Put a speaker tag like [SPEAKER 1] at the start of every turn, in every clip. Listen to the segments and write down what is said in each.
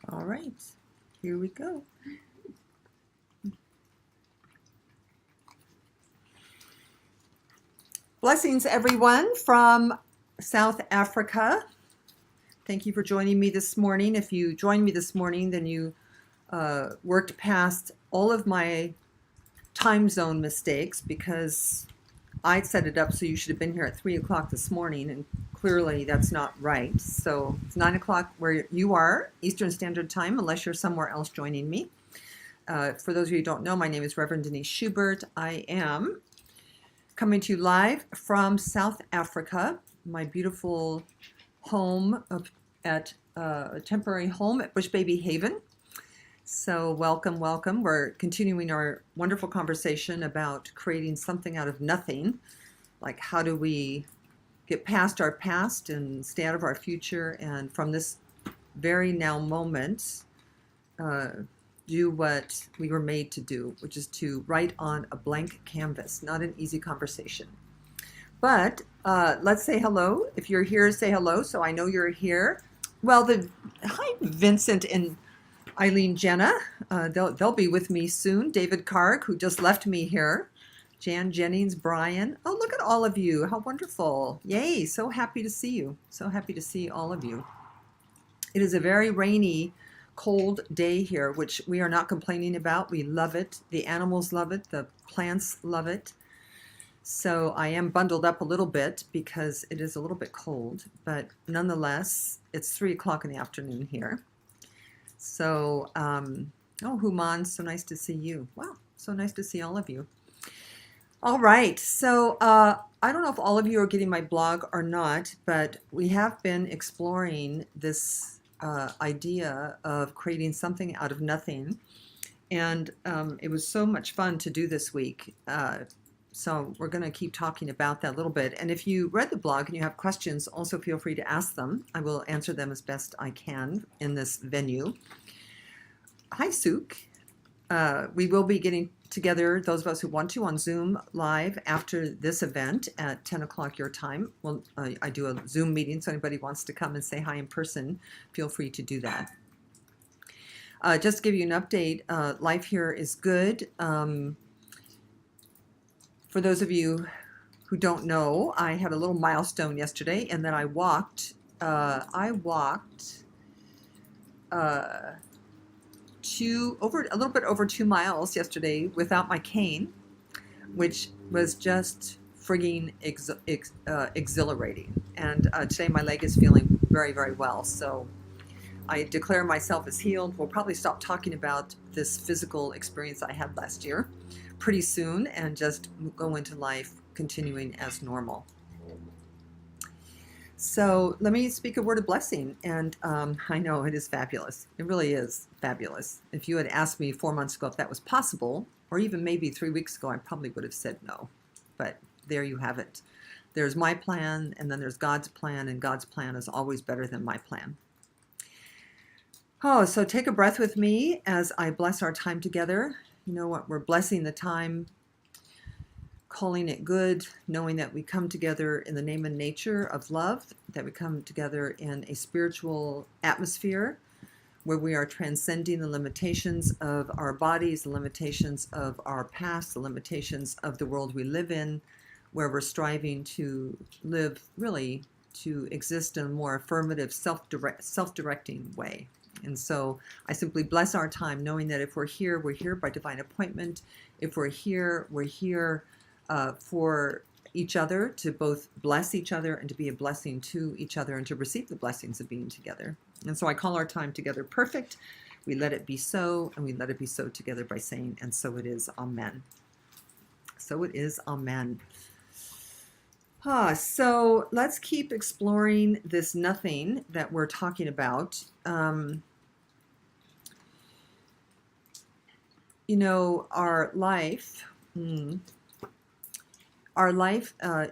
[SPEAKER 1] All right, here we go. Blessings, everyone, from South Africa. Thank you for joining me this morning. If you joined me this morning, then you worked past all of my time zone mistakes, because I set it up so you should have been here at 3 o'clock this morning, and clearly that's not right. So it's 9 o'clock where you are, Eastern Standard Time, unless you're somewhere else joining me. For those of you who don't know, my name is Reverend Denise Schubert. I am coming to you live from South Africa, my beautiful home at a temporary home at Bush Baby Haven. So welcome, welcome. We're continuing our wonderful conversation about creating something out of nothing. Like, how do we get past our past and stay out of our future, and from this very now moment, do what we were made to do, which is to write on a blank canvas. Not an easy conversation. But let's say hello. If you're here, say hello so I know you're here. Well, hi, Vincent and Eileen Jenna. They'll be with me soon. David Karg, who just left me here. Jan Jennings, Brian. Oh, look at all of you. How wonderful. Yay, so happy to see you. So happy to see all of you. It is a very rainy, cold day here, which we are not complaining about. We love it. The animals love it. The plants love it. So I am bundled up a little bit because it is a little bit cold, but nonetheless, it's 3 o'clock in the afternoon here. So, oh, Human, so nice to see you. Wow, so nice to see all of you. All right, so I don't know if all of you are getting my blog or not, but we have been exploring this idea of creating something out of nothing. And it was so much fun to do this week. So we're going to keep talking about that a little bit. And if you read the blog and you have questions, also feel free to ask them. I will answer them as best I can in this venue. Hi, Suk. We will be getting together, those of us who want to, on Zoom live after this event at 10 o'clock your time. Well, I do a Zoom meeting, so anybody wants to come and say hi in person, feel free to do that. Just to give you an update, life here is good. For those of you who don't know, I had a little milestone yesterday, and then I walked a little bit over 2 miles yesterday without my cane, which was just frigging exhilarating. And today my leg is feeling very, very well. So I declare myself as healed. We'll probably stop talking about this physical experience I had last year pretty soon and just go into life continuing as normal. So let me speak a word of blessing. And I know it is fabulous. It really is fabulous. If you had asked me 4 months ago if that was possible, or even maybe 3 weeks ago, I probably would have said no. But there you have it. There's my plan, and then there's God's plan, and God's plan is always better than my plan. Oh, so take a breath with me as I bless our time together. You know what? We're blessing the time, calling it good, knowing that we come together in the name and nature of love, that we come together in a spiritual atmosphere where we are transcending the limitations of our bodies, the limitations of our past, the limitations of the world we live in, where we're striving to live, really, to exist in a more affirmative, self-directing way. And so I simply bless our time, knowing that if we're here by divine appointment. If we're here for each other, to both bless each other and to be a blessing to each other and to receive the blessings of being together. And so I call our time together perfect. We let it be so, and we let it be so together by saying, and so it is, amen. So it is, amen. So let's keep exploring this nothing that we're talking about. You know, our life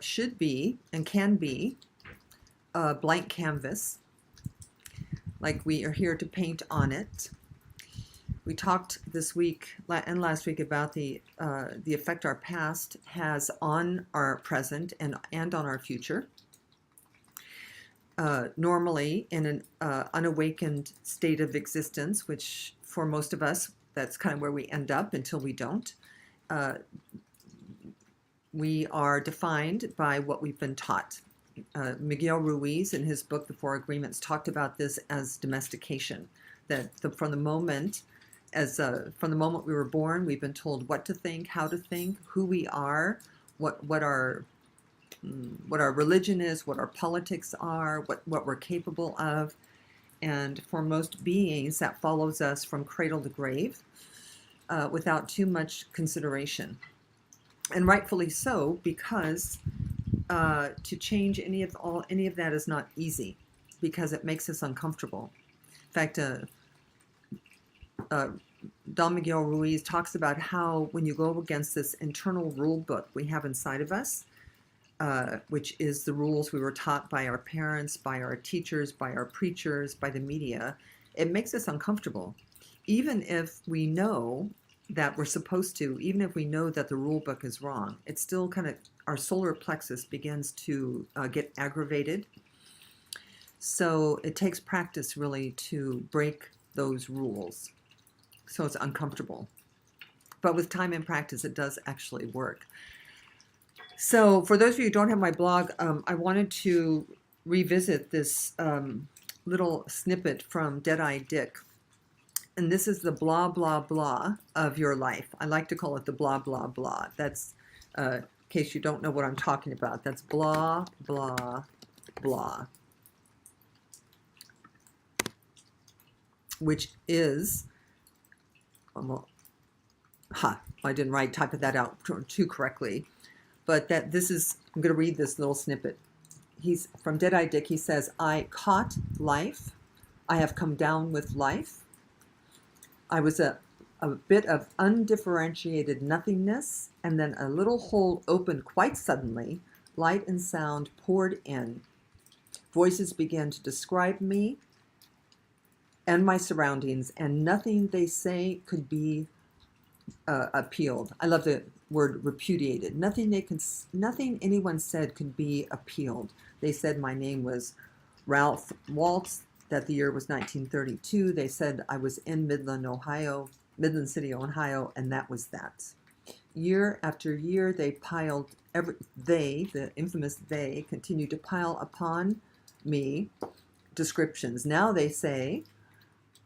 [SPEAKER 1] should be and can be a blank canvas. like we are here to paint on it. We talked this week and last week about the effect our past has on our present and on our future. Normally, in an unawakened state of existence, which for most of us, that's kind of where we end up until we don't. We are defined by what we've been taught. Miguel Ruiz, in his book, The Four Agreements, talked about this as domestication. That from the moment we were born, we've been told what to think, how to think, who we are, what our religion is, what our politics are, what we're capable of. And for most beings, that follows us from cradle to grave without too much consideration. And rightfully so, because to change any of that is not easy, because it makes us uncomfortable. In fact, Don Miguel Ruiz talks about how when you go against this internal rule book we have inside of us, which is the rules we were taught by our parents, by our teachers, by our preachers, by the media, it makes us uncomfortable. Even if we know that we're supposed to, even if we know that the rule book is wrong, it's still kind of, our solar plexus begins to get aggravated. So it takes practice really to break those rules. So it's uncomfortable. But with time and practice, it does actually work. So for those of you who don't have my blog, I wanted to revisit this little snippet from Dead-Eye Dick. And this is the blah, blah, blah of your life. I like to call it the blah, blah, blah. That's, in case you don't know what I'm talking about, that's blah, blah, blah. Which is, I didn't type that out too correctly. But that this is, I'm going to read this little snippet. He's from Dead-Eye Dick. He says, I caught life. I have come down with life. I was a bit of undifferentiated nothingness, and then a little hole opened quite suddenly. Light and sound poured in. Voices began to describe me and my surroundings, and nothing they say could be appealed. I love the word repudiated. Nothing anyone said could be appealed. They said my name was Ralph Waltz, that the year was 1932. They said I was in Midland City, Ohio, and that was that. Year after year, the infamous they, continued to pile upon me descriptions. Now they say,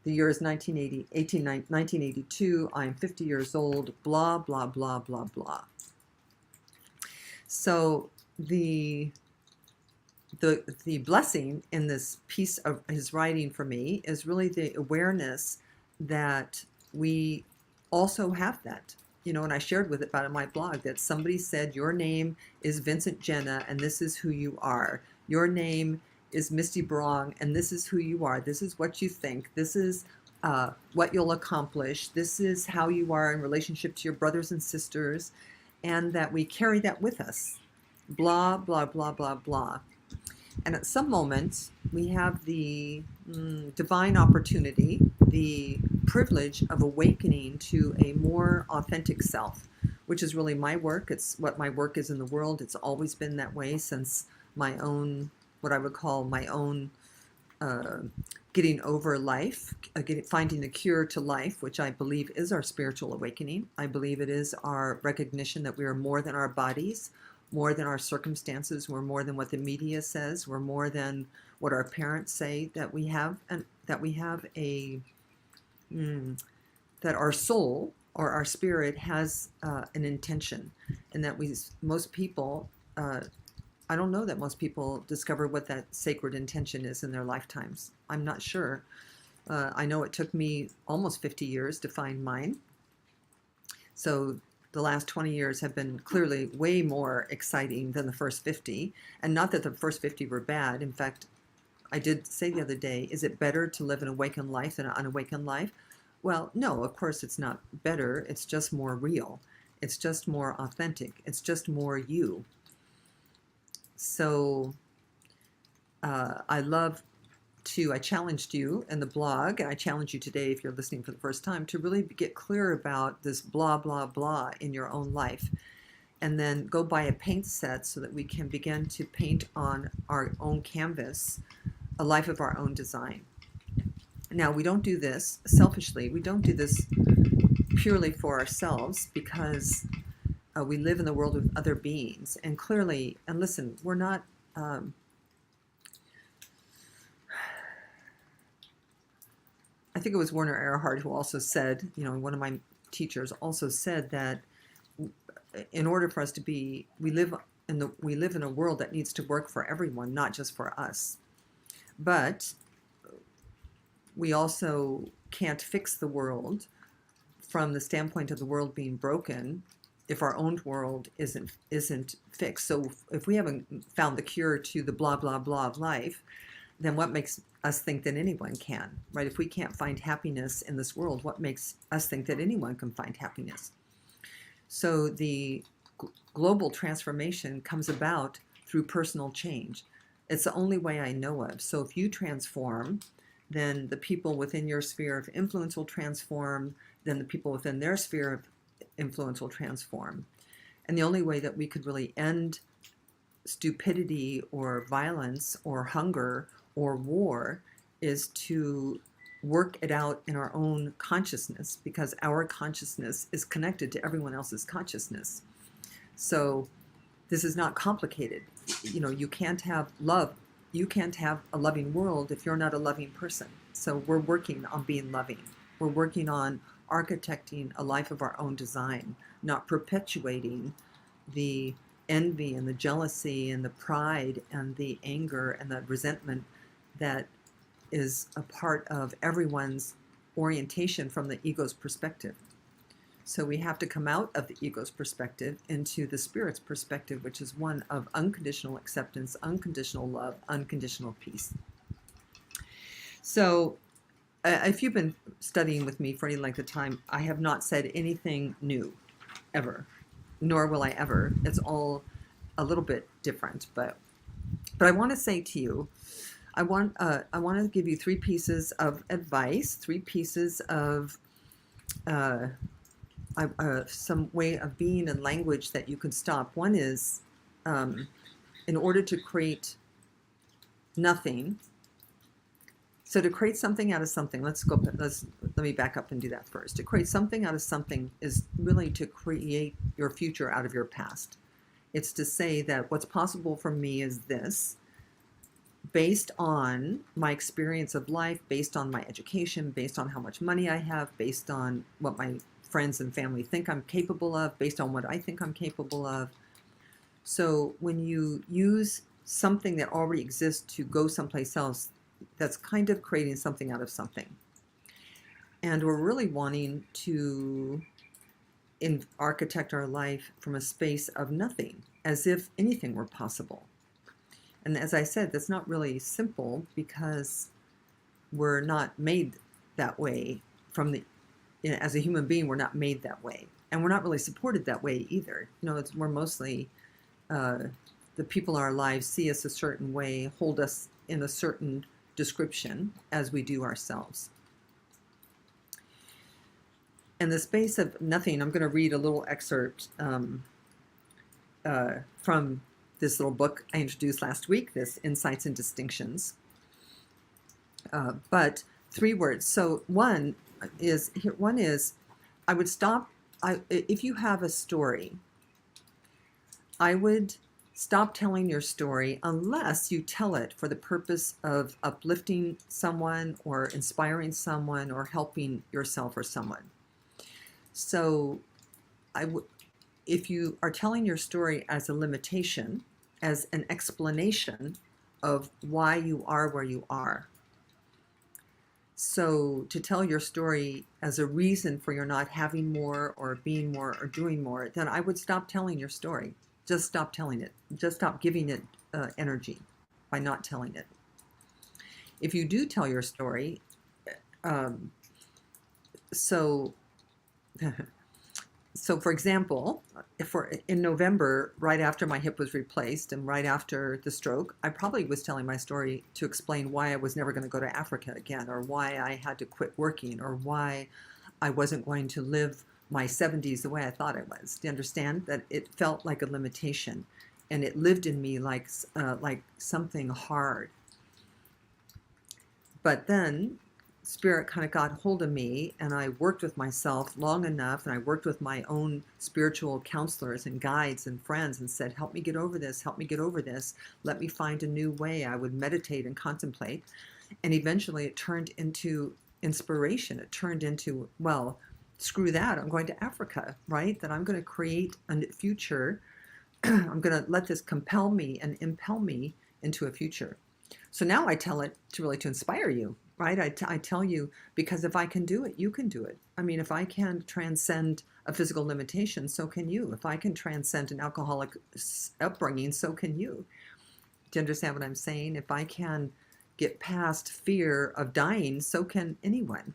[SPEAKER 1] the year is 1982, I'm 50 years old, blah, blah, blah, blah, blah. So the blessing in this piece of his writing for me is really the awareness that we also have that. You know, and I shared with it about in my blog that somebody said, your name is Vincent Jenna, and this is who you are. Your name is Misty Brong, and this is who you are. This is what you think. This is what you'll accomplish. This is how you are in relationship to your brothers and sisters, and that we carry that with us. Blah, blah, blah, blah, blah. And at some moment, we have the divine opportunity, the privilege of awakening to a more authentic self, which is really my work. It's what my work is in the world. It's always been that way since my own, what I would call my own getting over life, finding the cure to life, which I believe is our spiritual awakening. I believe it is our recognition that we are more than our bodies, more than our circumstances. We're more than what the media says. We're more than what our parents say that we have, and that we have that our soul or our spirit has an intention, and that most people, I don't know that most people discover what that sacred intention is in their lifetimes. I'm not sure. I know it took me almost 50 years to find mine. So the last 20 years have been clearly way more exciting than the first 50. And not that the first 50 were bad. In fact, I did say the other day, is it better to live an awakened life than an unawakened life? Well, no, of course it's not better. It's just more real. It's just more authentic. It's just more you. So I love I challenged you in the blog, and I challenge you today, if you're listening for the first time, to really get clear about this blah, blah, blah in your own life. And then go buy a paint set so that we can begin to paint on our own canvas a life of our own design. Now, we don't do this selfishly. We don't do this purely for ourselves, because we live in the world with other beings. And clearly, and listen, we're not... I think it was Werner Erhard who also said, one of my teachers also said that in order for us to be, we live in a world that needs to work for everyone, not just for us. But we also can't fix the world from the standpoint of the world being broken if our own world isn't fixed. So if we haven't found the cure to the blah, blah, blah of life, then what makes us think that anyone can, right? If we can't find happiness in this world, what makes us think that anyone can find happiness? So the global transformation comes about through personal change. It's the only way I know of. So if you transform, then the people within your sphere of influence will transform, then the people within their sphere of influence will transform. And the only way that we could really end stupidity or violence or hunger or war is to work it out in our own consciousness, because our consciousness is connected to everyone else's consciousness. So this is not complicated. You can't have love. You can't have a loving world if you're not a loving person. So we're working on being loving. We're working on architecting a life of our own design, not perpetuating the envy and the jealousy and the pride and the anger and the resentment that is a part of everyone's orientation from the ego's perspective. So we have to come out of the ego's perspective into the spirit's perspective, which is one of unconditional acceptance, unconditional love, unconditional peace. So if you've been studying with me for any length of time, I have not said anything new, ever, nor will I ever. It's all a little bit different, but I want to say to you, I want to give you 3 pieces of advice, 3 pieces of some way of being and language that you can stop. One is, in order to create nothing. So to create something out of something, let me back up and do that first. To create something out of something is really to create your future out of your past. It's to say that what's possible for me is this, based on my experience of life, based on my education, based on how much money I have, based on what my friends and family think I'm capable of, based on what I think I'm capable of. So when you use something that already exists to go someplace else, that's kind of creating something out of something. And we're really wanting to architect our life from a space of nothing, as if anything were possible. And as I said, that's not really simple, because we're not made that way as a human being, we're not made that way. And we're not really supported that way either. We're mostly, the people in our lives see us a certain way, hold us in a certain description as we do ourselves. In the space of nothing, I'm going to read a little excerpt from this little book I introduced last week, this Insights and Distinctions. But 3 words. So one is, I would stop, if you have a story, I would stop telling your story unless you tell it for the purpose of uplifting someone or inspiring someone or helping yourself or someone. So if you are telling your story as a limitation, as an explanation of why you are where you are. So to tell your story as a reason for your not having more or being more or doing more, then I would stop telling your story. Just stop telling it. Just stop giving it energy by not telling it. If you do tell your story, so So for example, if we're in November, right after my hip was replaced and right after the stroke, I probably was telling my story to explain why I was never going to go to Africa again, or why I had to quit working, or why I wasn't going to live my 70s the way I thought I was. Do you understand that it felt like a limitation, and it lived in me like something hard. But then spirit kind of got hold of me, and I worked with myself long enough, and I worked with my own spiritual counselors and guides and friends and said, help me get over this, help me get over this, let me find a new way. I would meditate and contemplate, and eventually it turned into inspiration. It turned into, well, screw that, I'm going to Africa, right? That I'm going to create a future. I'm going to let this compel me and impel me into a future. So now I tell it to really to inspire you, right? I tell you, because if I can do it, you can do it. I mean, if I can transcend a physical limitation, so can you. If I can transcend an alcoholic upbringing, so can you. Do you understand what I'm saying? If I can get past fear of dying, so can anyone.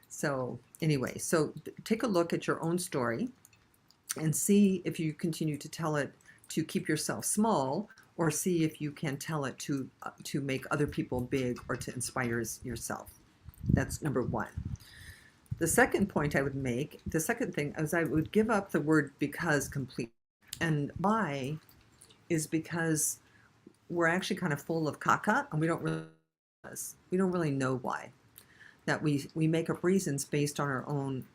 [SPEAKER 1] So anyway, so take a look at your own story and see if you continue to tell it to keep yourself small, or see if you can tell it to make other people big, or to inspire yourself. That's number one. The second point I would make, the second thing, is I would give up the word because completely. And why is because we're actually kind of full of caca, and we don't really know why. That we make up reasons based on our own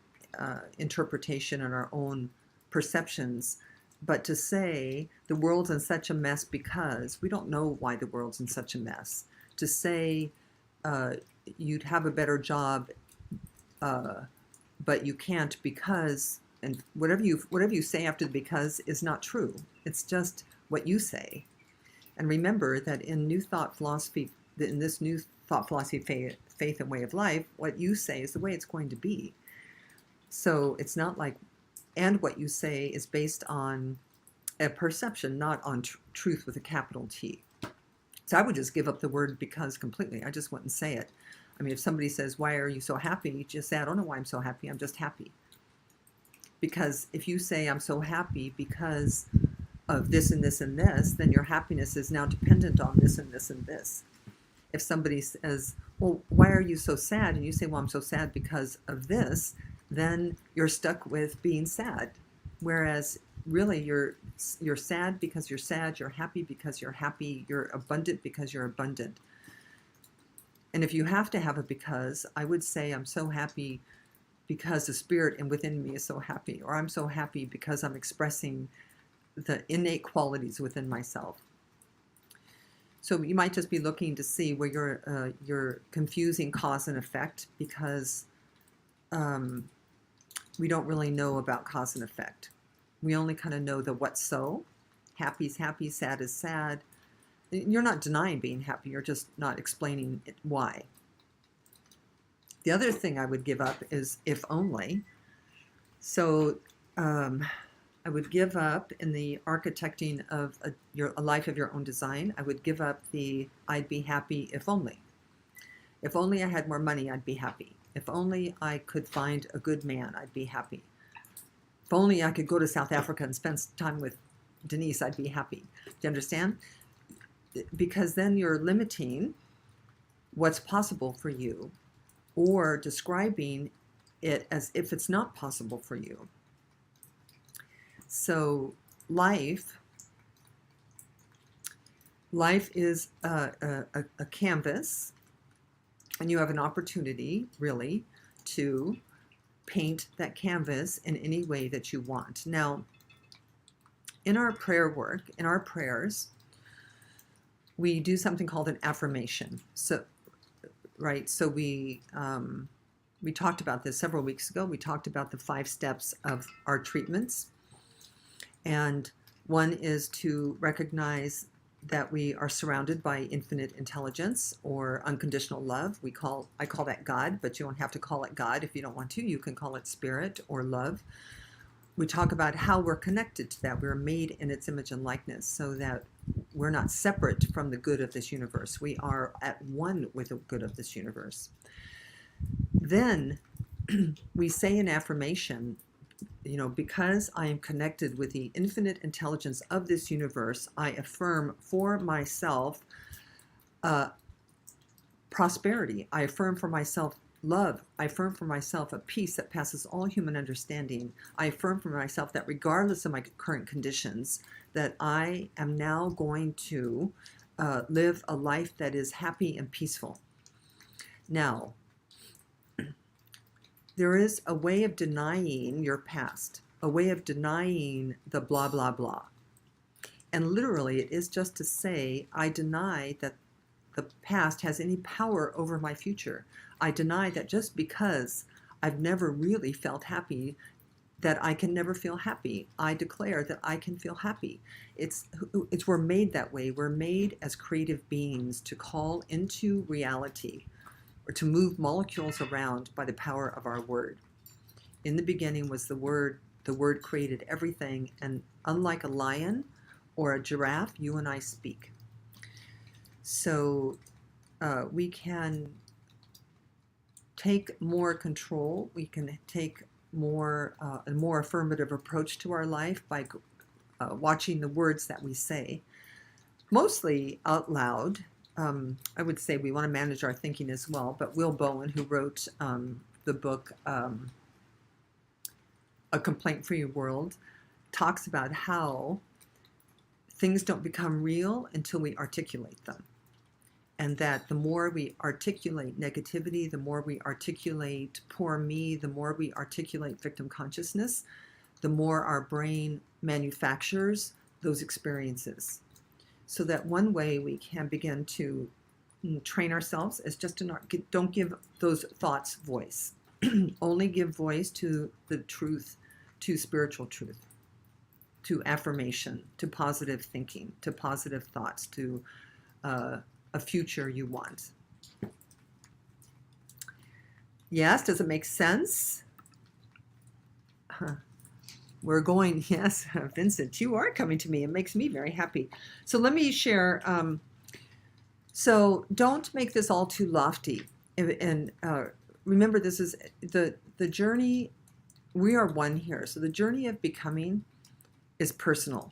[SPEAKER 1] interpretation and our own perceptions. But to say the world's in such a mess because we don't know why the world's in such a mess. To say you'd have a better job, but you can't because, and whatever you say after the because is not true. It's just what you say. And remember that in New Thought philosophy, in this New Thought philosophy, faith and way of life, what you say is the way it's going to be. So it's not like, and what you say is based on a perception, not on truth with a capital T. So I would just give up the word because completely. I just wouldn't say it. I mean, if somebody says, why are you so happy? You just say, I don't know why I'm so happy. I'm just happy. Because if you say I'm so happy because of this and this and this, then your happiness is now dependent on this and this and this. If somebody says, well, why are you so sad? And you say, well, I'm so sad because of this, then you're stuck with being sad. Whereas really you're sad because you're sad, you're happy because you're happy, you're abundant because you're abundant. And if you have to have a because, I would say I'm so happy because the spirit and within me is so happy, or I'm so happy because I'm expressing the innate qualities within myself. So you might just be looking to see where you're confusing cause and effect, because we don't really know about cause and effect. We only kind of know the what's so. Happy is happy, sad is sad. You're not denying being happy, you're just not explaining why. The other thing I would give up is if only. So I would give up in the architecting of a life of your own design. I would give up the I'd be happy if only. If only I had more money, I'd be happy. If only I could find a good man, I'd be happy. If only I could go to South Africa and spend time with Denise, I'd be happy. Do you understand? Because then you're limiting what's possible for you, or describing it as if it's not possible for you. So life is a canvas, and you have an opportunity really to paint that canvas in any way that you want. Now, in our prayer work, in our prayers, we do something called an affirmation. So, right, so we talked about this several weeks ago. We talked about the 5 steps of our treatments. And one is to recognize that we are surrounded by infinite intelligence or unconditional love. I call that God, but you don't have to call it God if you don't want to. You can call it spirit or love. We talk about how we're connected to that. We're made in its image and likeness, so that we're not separate from the good of this universe. We are at one with the good of this universe. Then we say an affirmation because I am connected with the infinite intelligence of this universe, I affirm for myself prosperity. I affirm for myself love. I affirm for myself a peace that passes all human understanding. I affirm for myself that regardless of my current conditions, that I am now going to live a life that is happy and peaceful. Now, there is a way of denying your past, a way of denying the blah, blah, blah. And literally, it is just to say, I deny that the past has any power over my future. I deny that just because I've never really felt happy, that I can never feel happy. I declare that I can feel happy. It's we're made that way. We're made as creative beings to call into reality or to move molecules around by the power of our word. In the beginning was the word created everything, and unlike a lion or a giraffe, you and I speak. So we can take more control. We can take a more affirmative approach to our life by watching the words that we say, mostly out loud. I would say we want to manage our thinking as well, but Will Bowen, who wrote the book A Complaint-Free World, talks about how things don't become real until we articulate them. And that the more we articulate negativity, the more we articulate poor me, the more we articulate victim consciousness, the more our brain manufactures those experiences. So that one way we can begin to train ourselves is just to don't give those thoughts voice. Only give voice to the truth, to spiritual truth, to affirmation, to positive thinking, to positive thoughts, to a future you want. Yes, does it make sense? We're going, yes, Vincent, you are coming to me. It makes me very happy. So let me share. So don't make this all too lofty. And remember, this is the journey. We are one here. So the journey of becoming is personal.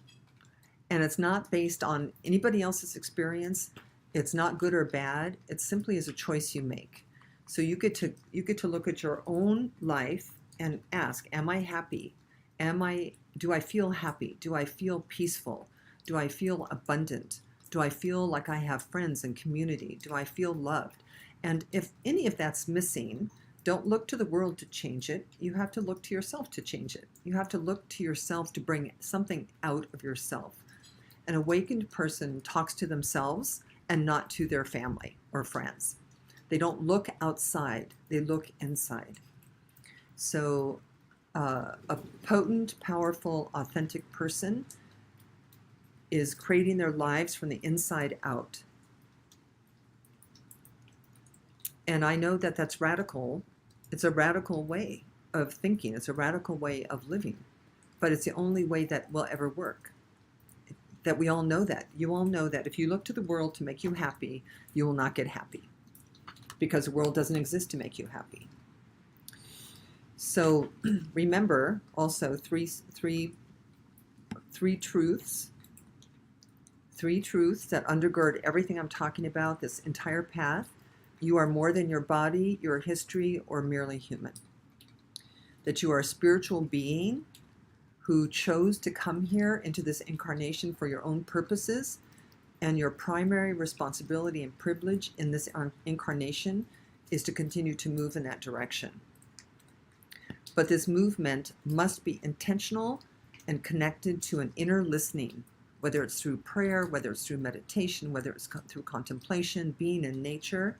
[SPEAKER 1] And it's not based on anybody else's experience. It's not good or bad. It simply is a choice you make. So you get to look at your own life and ask, am I happy? Do I feel happy? Do I feel peaceful? Do I feel abundant? Do I feel like I have friends and community? Do I feel loved? And if any of that's missing, don't look to the world to change it. You have to look to yourself to change it. You have to look to yourself to bring something out of yourself. An awakened person talks to themselves and not to their family or friends. They don't look outside, they look inside. So a potent, powerful, authentic person is creating their lives from the inside out. And I know that that's radical. It's a radical way of thinking. It's a radical way of living. But it's the only way that will ever work. That we all know that. You all know that if you look to the world to make you happy, you will not get happy. Because the world doesn't exist to make you happy. So remember also three truths. Three truths that undergird everything I'm talking about, this entire path. You are more than your body, your history, or merely human. That you are a spiritual being who chose to come here into this incarnation for your own purposes, and your primary responsibility and privilege in this incarnation is to continue to move in that direction. But this movement must be intentional and connected to an inner listening, whether it's through prayer, whether it's through meditation, whether it's through contemplation, being in nature.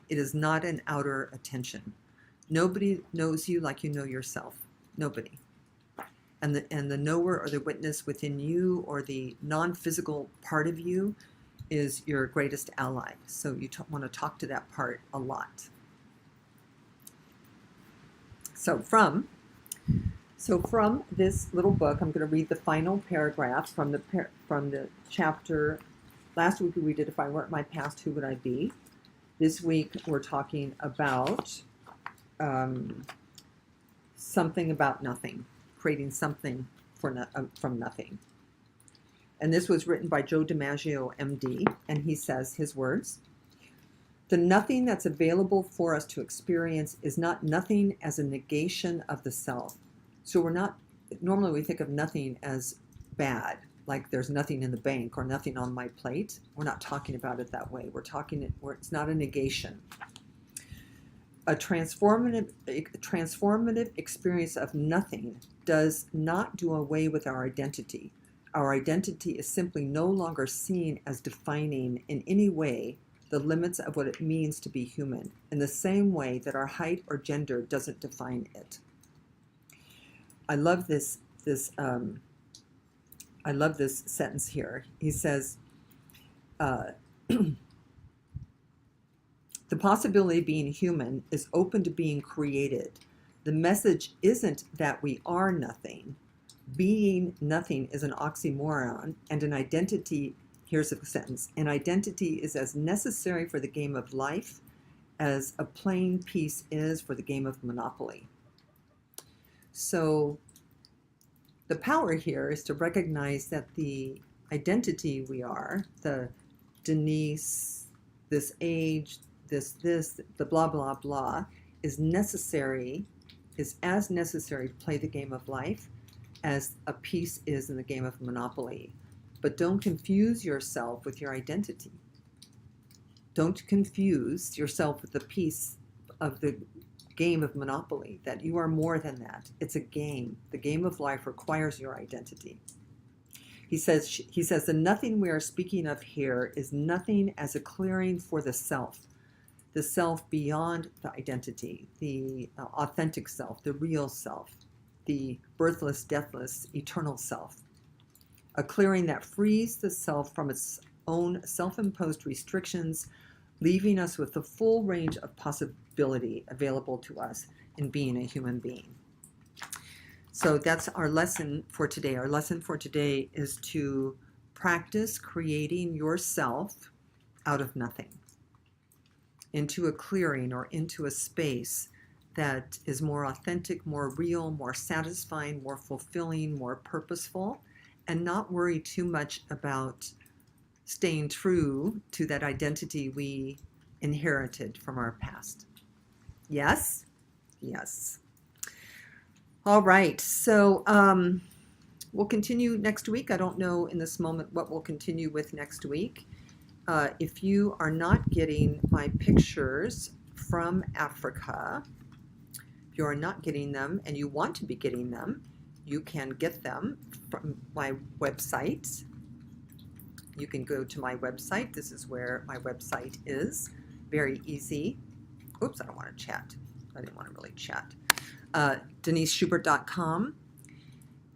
[SPEAKER 1] It is not an outer attention. Nobody knows you like you know yourself. Nobody. And the knower or the witness within you or the non-physical part of you is your greatest ally. So you want to talk to that part a lot. So from this little book, I'm going to read the final paragraph from the chapter. Last week we did If I Weren't My Past, Who Would I Be? This week we're talking about something about nothing. creating something from nothing. And this was written by Joe DiMaggio, MD, and he says his words: "The nothing that's available for us to experience is not nothing as a negation of the self." So we're not, normally we think of nothing as bad, like there's nothing in the bank or nothing on my plate. We're not talking about it that way. We're talking, it's not a negation. A transformative experience of nothing does not do away with our identity. Our identity is simply no longer seen as defining in any way the limits of what it means to be human, in the same way that our height or gender doesn't define it. I love this sentence here. He says, "The possibility of being human is open to being created. The message isn't that we are nothing. Being nothing is an oxymoron, and an identity," here's a sentence, "an identity is as necessary for the game of life as a plain piece is for the game of Monopoly." So the power here is to recognize that the identity we are, the Denise, this age, this, the blah, blah, blah, is as necessary to play the game of life as a piece is in the game of Monopoly. But don't confuse yourself with your identity. Don't confuse yourself with the piece of the game of Monopoly, that you are more than that. It's a game. The game of life requires your identity. He says, "The nothing we are speaking of here is nothing as a clearing for the self beyond the identity, the authentic self, the real self, the birthless, deathless, eternal self. A clearing that frees the self from its own self-imposed restrictions, leaving us with the full range of possibility available to us in being a human being." So that's our lesson for today. Our lesson for today is to practice creating yourself out of nothing, into a clearing or into a space that is more authentic, more real, more satisfying, more fulfilling, more purposeful, and not worry too much about staying true to that identity we inherited from our past. Yes? Yes. All right. So we'll continue next week. I don't know in this moment what we'll continue with next week. If you are not getting my pictures from Africa, if you are not getting them and you want to be getting them, you can get them from my website. You can go to my website. This is where my website is. Very easy. Oops, I don't want to chat. I didn't want to really chat. DeniseSchubert.com.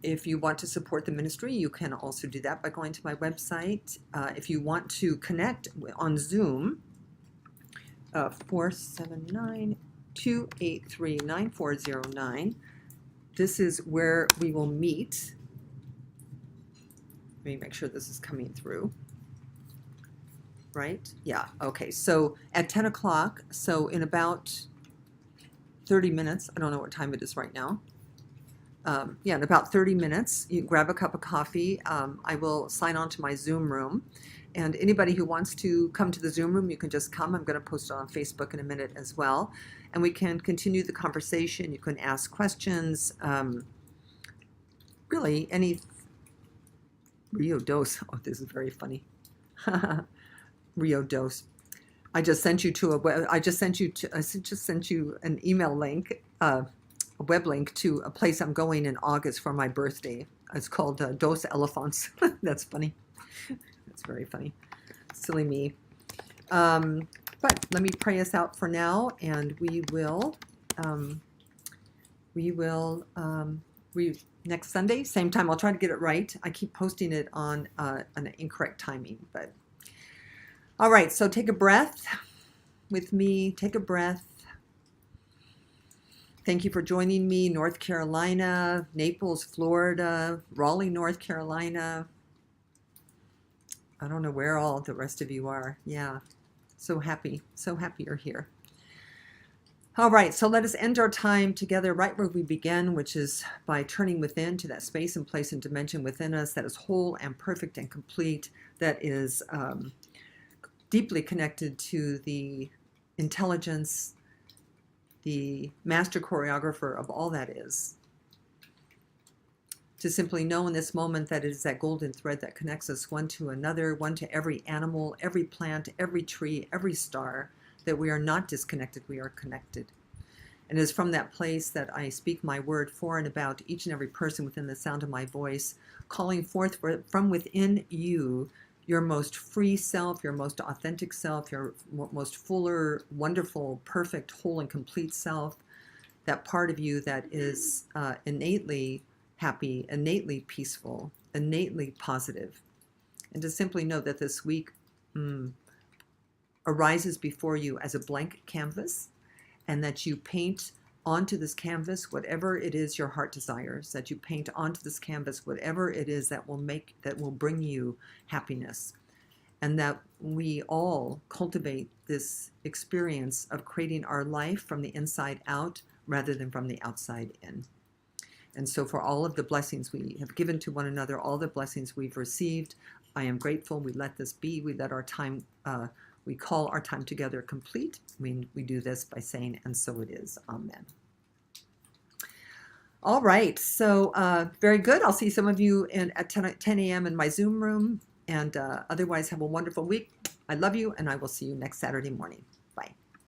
[SPEAKER 1] If you want to support the ministry, you can also do that by going to my website. If you want to connect on Zoom, 479-283-9409. This is where we will meet. Let me make sure this is coming through. Right? Yeah, okay. So at 10 o'clock, so in about 30 minutes, I don't know what time it is right now. In about 30 minutes, you grab a cup of coffee. I will sign on to my Zoom room. And anybody who wants to come to the Zoom room, you can just come. I'm going to post it on Facebook in a minute as well. And we can continue the conversation. You can ask questions. Really, any Rio Dos. Oh, this is very funny. Rio Dos. I just sent you an email link, a web link to a place I'm going in August for my birthday. It's called Dos Elephants. That's funny. That's very funny. Silly me. But let me pray us out for now, and we will next Sunday, same time. I'll try to get it right. I keep posting it on an incorrect timing, but all right. So take a breath with me. Take a breath. Thank you for joining me. North Carolina, Naples, Florida, Raleigh, North Carolina. I don't know where all the rest of you are. Yeah. So happy you're here. All right, so let us end our time together right where we began, which is by turning within to that space and place and dimension within us that is whole and perfect and complete, that is deeply connected to the intelligence, the master choreographer of all that is. To simply know in this moment that it is that golden thread that connects us one to another, one to every animal, every plant, every tree, every star, that we are not disconnected, we are connected. And it is from that place that I speak my word for and about each and every person within the sound of my voice, calling forth from within you your most free self, your most authentic self, your most fuller, wonderful, perfect, whole, and complete self, that part of you that is innately happy, innately peaceful, innately positive. And to simply know that this week arises before you as a blank canvas, and that you paint onto this canvas whatever it is your heart desires, that you paint onto this canvas whatever it is that will bring you happiness, and that we all cultivate this experience of creating our life from the inside out rather than from the outside in. And so for all of the blessings we have given to one another, all the blessings we've received, I am grateful. We let this be. We let our time, we call our time together complete. We do this by saying, and so it is. Amen. All right. So very good. I'll see some of you at 10 a.m. in my Zoom room. And otherwise, have a wonderful week. I love you, and I will see you next Saturday morning. Bye.